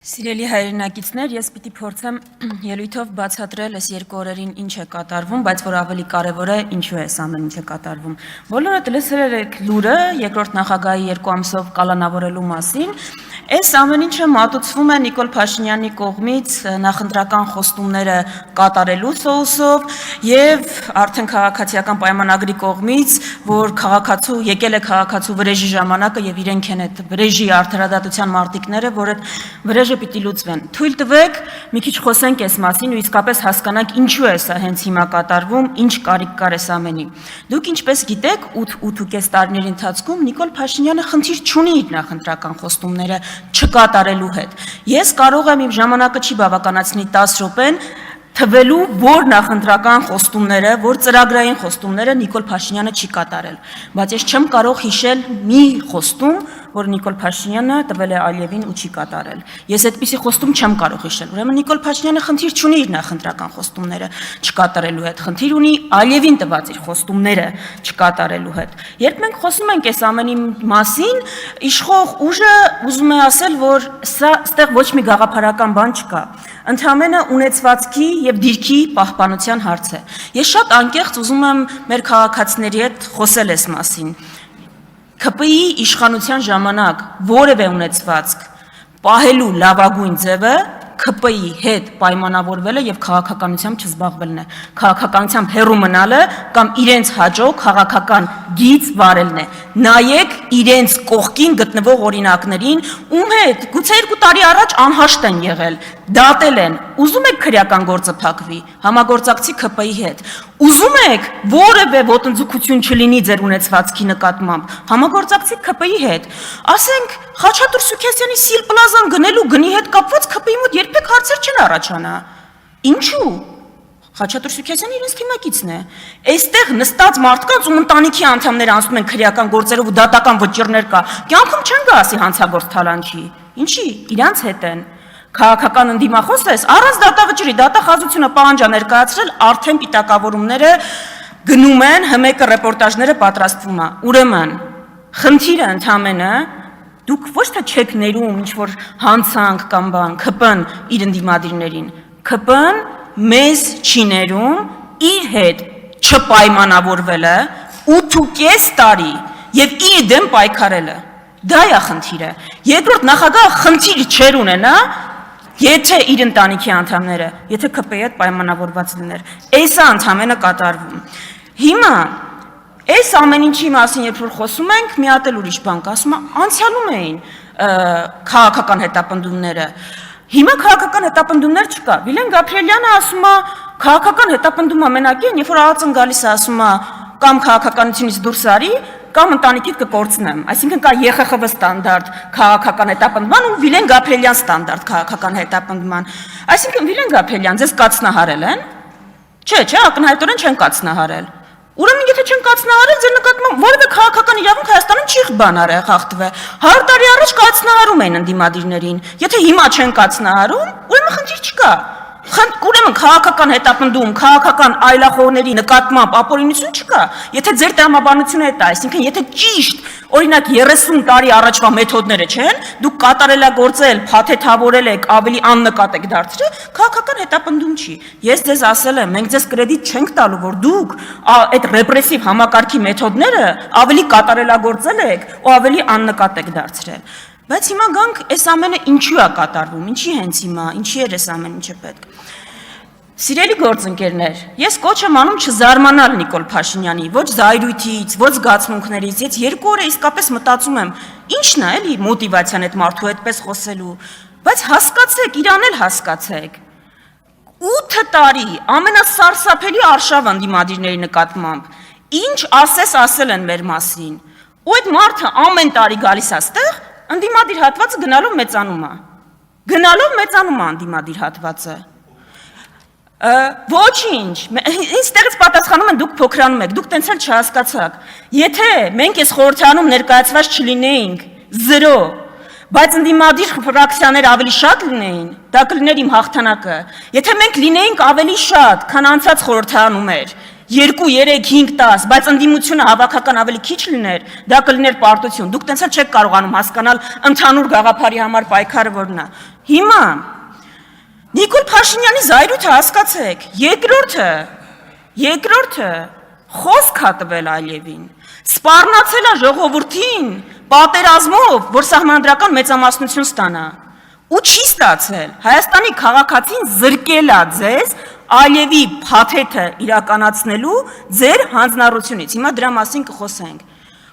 Սիրելի հայրենակիցներ, ես պիտի փորձեմ ելույթով բացատրել այս երկու օրերին ինչ է կատարվում, բայց որ ավելի կարևոր է ինչու է ամեն ինչ է կատարվում։ Բոլորդ լսել եք լուրը երկրորդ նախագահի 2 ամսով կալանավորելու մասին։ Այս ամեն ինչը մատուցվում է Նիկոլ Փաշինյանի կողմից նախընտրական խոստումները կատարելու սոուսով եւ արդեն քաղաքացիական պայմանագրի կողմից, որ քաղաքացու եկել է քաղաքացու վրեժի ժամանակը եւ իրենք են այդ վրեժի արդարադատության մարտիկները, որ այդ վրեժը պիտի լուծվեն։ Թույլ տվեք մի քիչ խոսենք այս մասին ու իսկապես հասկանանք ինչու է սա հենց հիմա կատարվում, ինչ կարիք կար այս ամենի։ Դուք ինչպես գիտեք, 8.5 տարիների ընթացքում Նիկոլ Փաշինյանը խնդիր չունի իր նախընտրական խոստումները չկատարելու հետ։ Ես կարող եմ իմ ժամանակը չի բավականացնի 10 րոպեն թվելու, որ նախընտրական խոստումները, որ ծրագրային խոստումները Նիկոլ Փաշինյանը չի կատարել։ Բայց ես չեմ կարող հիշել մի խոստում, որ Նիկոլ Փաշինյանը տվել է Ալիևին ու չի կատարել։ Ես այդպիսի խոստում չեմ կարող հիշել։ Ուրեմն Նիկոլ Փաշինյանը խնդիր չունի իր նախընտրական խոստումները չկատարելու հետ, խնդիր ունի Ալիևին տված իր խոստումները չկատարելու հետ։ Երբ մենք խոսում ենք այս ամենի մասին, իշխող ուժը ուզում է ասել, որ սա այստեղ ոչ մի գաղափարական բան չկա։ Ընդհանրապես ունեցվածքի եւ դիրքի պահպանության հարց է։ Ես շատ անկեղծ ուզում եմ մեր քաղաքացիների հետ խոսել այս մասին։ ՔՊԻ իշխանության ժամանակ որևէ ունեցվածք պահելու լավագույն ձևը ՔՊԻ հետ պայմանավորվել է եւ քաղաքականությամբ չզբաղվելն է, քաղաքականությամբ հեռու մնալը կամ իրենց հաջող քաղաքական գիծ վարելն է։ Նայեք իրենց կողքին գտնվող օրինակներին, ում հետ գուցե 2 տարի առաջ անհաշտ են եղել, դատել են, ուզում եք քրեական գործը փակվի, համագործակցի ՔՊԻ հետ, ուզում եք որևէ ոտնձգություն չլինի ձեր ունեցվածքի նկատմամբ, համագործակցի ՔՊԻ հետ, ասենք Խաչատուր Սուքեսյանի Սիլ Պլազան գնելու գնի հետ կապված ՔՊԻ մոտ երբեք հարցեր չեն առաջանա։ Ինչու՞։ Խաչատուր Սուքեսյանը իրենց թիմակիցն է։ Այստեղ նստած մարդկանց ում ընտանիքի անդամները անցնում են քրեական գործերով ու դատական վճիռներ կա, կյանքում չեն գա ասի հանցագործ թալանքի։ Ինչի՞, իրանց հետ են։ Քաղաքական ընդդիմախոս ես, առանց դատավճռի, դատախազությունը պահանջ ներկայացրել, արդեն պիտակավորումները գնում են, ՀՄԿ ռեպորտաժները պատրաստվում է։ Ուրեմն, խնդիրը ընդամենը դուք ոչ թե չեք ներում ինչ որ հանցանք կամ բան, ՔՊ-ն իր ընդդիմադիրներին, ՔՊ-ն մեզ չի ներում իր հետ չպայմանավորվելը 8.5 տարի եւ իր դեմ պայքարելը։ Դա է խնդիրը։ Երկրորդ նախագահը խնդիր չեր ունենա, եթե իր ընտանիքի անդամները, եթե ՔՊ-ի հետ պայմանավորված լիներ։ Էսա ընդամենը կատարվում։ Հիմա այս ամեն ինչի մասին երբ որ խոսում ենք, մի հատ էլ ուրիշ բան կա, ասում է անցյալում էին քաղաքական հետապնդումները։ Հիմա քաղաքական հետապնդումներ չկա։ Վիլեն Գաբրիելյանը ասում է քաղաքական հետապնդումը մենակ է, երբ որ ԱԱԾ-ն գալիս է ասում է կամ քաղաքականությունից դուրս արի, կամ ընտանիքիդ կկորցնեմ։ Այսինքն կա ԵԽԽՎ ստանդարտ քաղաքական հետապնդման ու Վիլեն Գաբրիելյան ստանդարտ քաղաքական հետապնդման։ Այսինքն Վիլեն Գաբրիելյան ձեզ կացնահարել են։ Չէ, ակնհայտորեն չեն կացնահարել։ Ուրեմն եթե չեն կացնահարել, ձեր նկատմամբ որևէ քաղաքական իրավունք Հայաստանում չի բանար է խախտվել։ 100 տարի առաջ կացնահարում էին ընդդիմադիրներին։ Եթե հիմա չեն կացնահարում, ուրեմն խնդիր չկա։ Ուրեմն քաղաքական հետապնդում, քաղաքական այլախոհների նկատմամբ ապօրինություն չկա։ Եթե ձեր տրամաբանությունը է դա, այսինքն եթե ճիշտ, օրինակ 30 տարի առաջվա մեթոդները չեն, դուք կատարելագործել, փաթեթավորել եք, ավելի աննկատ եք դարձրել, քաղաքական հետապնդում չի։ Ես ձեզ ասել եմ, մենք ձեզ կրեդիտ չենք տալու, որ դուք այդ ռեպրեսիվ համակարգի մեթոդները ավելի կատարելագործել եք ու ավելի աննկատ եք դարձրել։ Բայց հիմա գանք այս ամենը ինչու է կատարվում, ինչի հենց հիմա, ինչի էր այս ամեն ինչը պետք։ Սիրելի գործընկերներ, ես կոչ եմ անում չզարմանալ Նիկոլ Փաշինյանի, ոչ զայրույթից, ոչ զգացմունքներից, ես 2 օր իսկապես մտածում եմ, ինչն է էլի մոտիվացիան այդ մարդու այդպես խոսելու, բայց հասկացեք, իրան էլ հասկացեք։ 8 տարի ամենասարսափելի արշավ ընդդիմադիրների նկատմամբ, ինչ ասել են մեր մասին, ու այդ մարդը ամեն տարի գալիս է այստեղ, ընդդիմադիր հատվածը գնալով մեծանում է։ Գնալով մեծանում է ընդդիմադիր հատվածը։ Ոչինչ, ինձ տեղից պատասխանում են դուք փոքրանում եք, դուք տենց էլ չհասկացաք։ Եթե մենք այս խորհրդարանում ներկայացված չլինեինք 0, բայց ընդդիմադիր ֆրակցիաներ ավելի շատ լինեին, դա կլիներ իմ հաղթանակը։ Եթե մենք լինեինք ավելի շատ, քան անցած խորհրդարանում էր, 2, 3, 5, 10, բայց ընդդիմությունը հավաքական ավելի քիչ լիներ, դա կլիներ պարտություն։ Դուք տենց էլ չեք կարողանում հասկանալ ընդհանուր գաղափարի համար պայքարը որն է։ Հիմա Նիկոլ Փաշինյանի զայրույթը հասկացեք, երկրորդը խոսք է տվել Ալիևին, սպառնացել է ժողովրդին պատերազմով, որ սահմանադրական մեծամասնություն ստանա, ու չի ստացել, Հայաստանի քաղաքացին զրկել է ձեզ Ալիևի փաթեթը իրականացնելու ձեր հանձնառությունից, հիմա դրա մասին կխոսենք,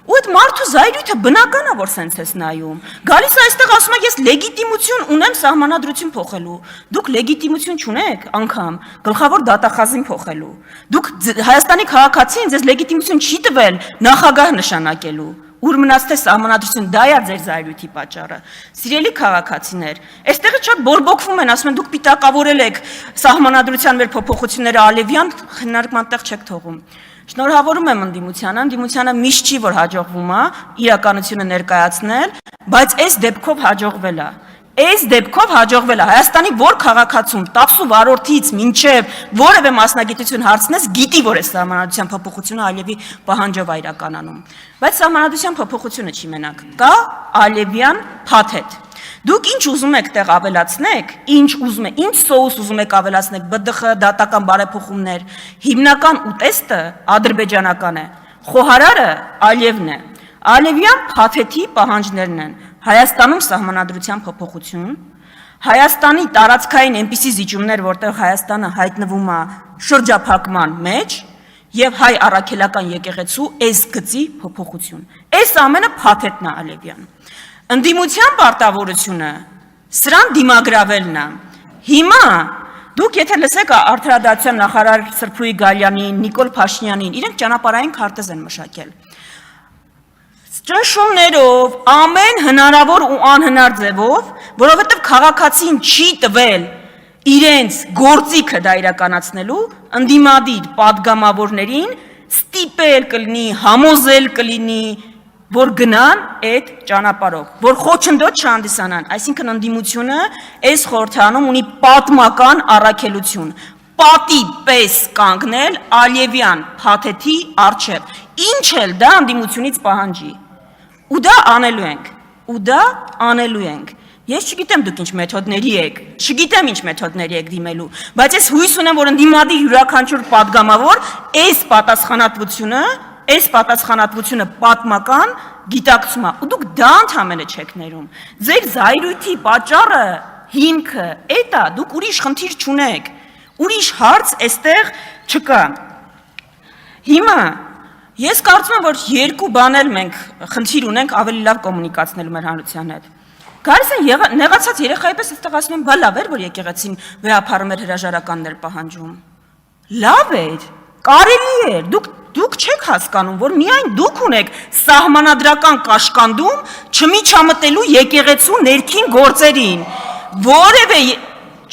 ու այդ մարդու զայրույթը բնական է, որ սենց ես նայում, գալիս է այստեղ ասում է, ես լեգիտիմություն ունեմ սահմանադրություն փոխելու, դուք լեգիտիմություն չունեք անգամ գլխավոր դատախազին փոխելու, դուք Հայաստանի քաղաքացին ձեզ լեգիտիմություն չի տվել նախագահ նշանակելու, ուր մնաց թե սահմանադրություն, դա է ձեր զայրույթի պատճառը, սիրելի քաղաքացիներ, այստեղից շատ բորբոքվում են, ասում են դուք պիտակավորել եք սահմանադրության մեր փոփոխությունները Ալիևյան, քննարկման տեղ չեք թողում։ Շնորհավորում եմ ընդդիմությանը միշտ չի, որ հաջողվում է իրականությունը ներկայացնել, բայց այս դեպքով հաջողվել է։ Հայաստանի որ քաղաքացուն 10 վարորդից մինչև որևէ մասնագիտություն հարցնես, գիտի, որ է սահմանադրության փոփոխությունը Ալիևի պահանջով է իրականանում։ Բայց սահմանադրության փոփոխությունը չի մենակ, կա Ալիևյան փաթեթ։ Դուք ինչ ուզում եք տեղ ավելացնեք, ինչ սոուս ուզում եք ավելացնեք, ԲԴԽ, դատական բարեփոխումներ, հիմնական ուտեստը ադրբեջանական է, խոհարարը Ալիևն է, Ալիևյան փաթեթի պահանջներն են, Հայաստանում սահմանադրության փոփոխություն, Հայաստանի տարածքային այնպիսի զիջումներ, որտեղ Հայաստանը հայտնվում է շրջափակման մեջ, եւ հայ առաքելական եկեղեցու այս գծի փոփոխություն, այս ամենը փաթեթն է Ալիևյան։ Ընդդիմության պարտավորությունը սրան դիմագրավելն է։ Հիմա դուք եթե լսեք արդարադատության նախարար Սրփուի Գալյանին, Նիկոլ Փաշինյանին, իրենք ճանապարհային քարտեզ են մշակել։ Ճնշումներով, ամեն հնարավոր ու անհնար ձևով, որովհետև քաղաքացին չի տվել իրենց գործիքը դա իրականացնելու, ընդդիմադիր падգամավորներին ստիպել կլինի, համոզել կլինի, որ գնան այդ ճանապարհով, որ խոչընդոտ չհանդիսանան, այսինքն ընդդիմությունը այս խորհրդանում ունի պատմական առաքելություն, պատի պես կանգնել Ալիևյան փաթեթի առջև, ինչ էլ դա ընդդիմությունից պահանջի, ու դա անելու ենք, Ես չգիտեմ դուք ինչ մեթոդների եք դիմելու, բայց ես հույս ունեմ, որ ընդդիմադիր յուրաքանչյուր падգամավոր այս պատասխանատվությունը պատմական գիտակցում է, ու դուք դա ընդհանրապես չեք ներում։ Ձեր զայրույթի պատճառը հիմքը էդ է, դուք ուրիշ խնդիր չունեք, ուրիշ հարց այստեղ չկա։ Հիմա ես կարծում եմ, որ երկու բան էլ մենք խնդիր ունենք ավելի լավ կոմունիկացնելու մեր հանրության հետ։ Գալիս են նեղացած երեխայի պես այստեղ ասում են, բա լավ էր, որ եկեղեցին վեհափառում էր հրաժարականներ պահանջում։ Լավ էր, կարելի էր, դուք չեք հասկանում, որ միայն դուք ունեք սահմանադրական կաշկանդում չմիջամտելու եկեղեցու ներքին գործերին, որևէ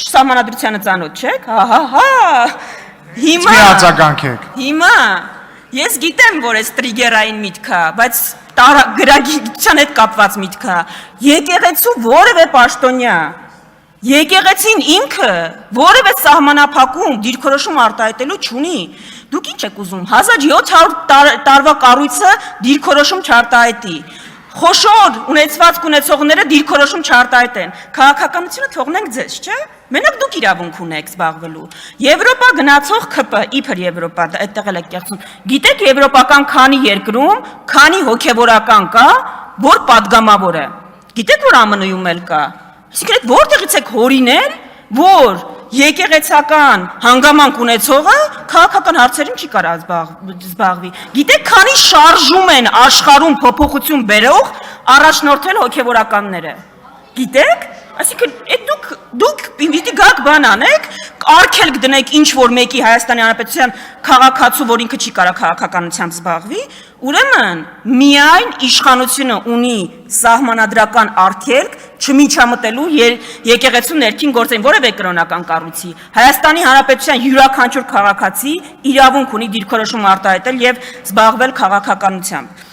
սահմանադրությանը ծանոթ չեք, հիմա ես գիտեմ, որ այս տրիգերային միտք է, բայց գրագիտության հետ կապված միտք է, եկեղեցու որևէ պաշտոնյա, եկեղեցին ինքը որևէ սահմանափակում դիրքորոշում արտահայտելու չունի, դուք ինչ եք ուզում, 1700 տարվա կառույցը դիրքորոշում չարտահայտի, խոշոր ունեցվածք ունեցողները դիրքորոշում չարտահայտեն, քաղաքականությունը թողնենք ձեզ, չէ՞, մենակ դուք իրավունք ունեք զբաղվելու, Եվրոպա գնացող ԿՊ, իբր Եվրոպա, այդտեղ էլ եք կեղծում, գիտեք եվրոպական քանի երկրում, քանի հոգևորական կա, որ падգամավոր է, գիտեք որ ԱՄՆ-ում էլ կա, այսինքն այդ որտեղից եք հորինել, որ եկեղեցական հանգամանք ունեցողը քաղաքական հարցերին չի կարող զբաղվի, գիտեք քանի շարժում են աշխարհում փոփոխություն բերող առաջնորդել հոգևորականները, գիտեք, այսինքն դուք պիտի գաք բան անեք, արգելք դնեք ինչ-որ մեկի Հայաստանի Հանրապետության քաղաքացու, որ ինքը չի կարող քաղաքականությամբ զբաղվի, ուրեմն միայն իշխանությունը ունի սահմանադրական արգելք չմիջամտելու եկեղեցու ներքին գործերին, որևէ կրոնական կառույցի, Հայաստանի Հանրապետության յուրաքանչյուր քաղաքացի իրավունք ունի դիրքորոշում արտահայտել եւ զբաղվել քաղաքականությամբ։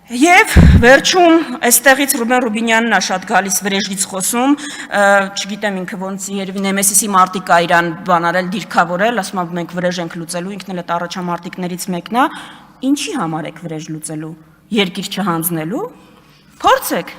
Եվ վերջում այստեղից Ռուբեն Ռուբինյանն է շատ գալիս վրեժից խոսում, չգիտեմ ինքը ոնց երևի Նեմեսիսի մարտիկ է իրան բան արել, դիրքավորել, ասում է մենք վրեժ ենք լուծելու, ինքն էլ այդ առաջամարտիկներից մեկն է, ինչի համար եք վրեժ լուծելու, երկիր չհանձնելու, փորձեք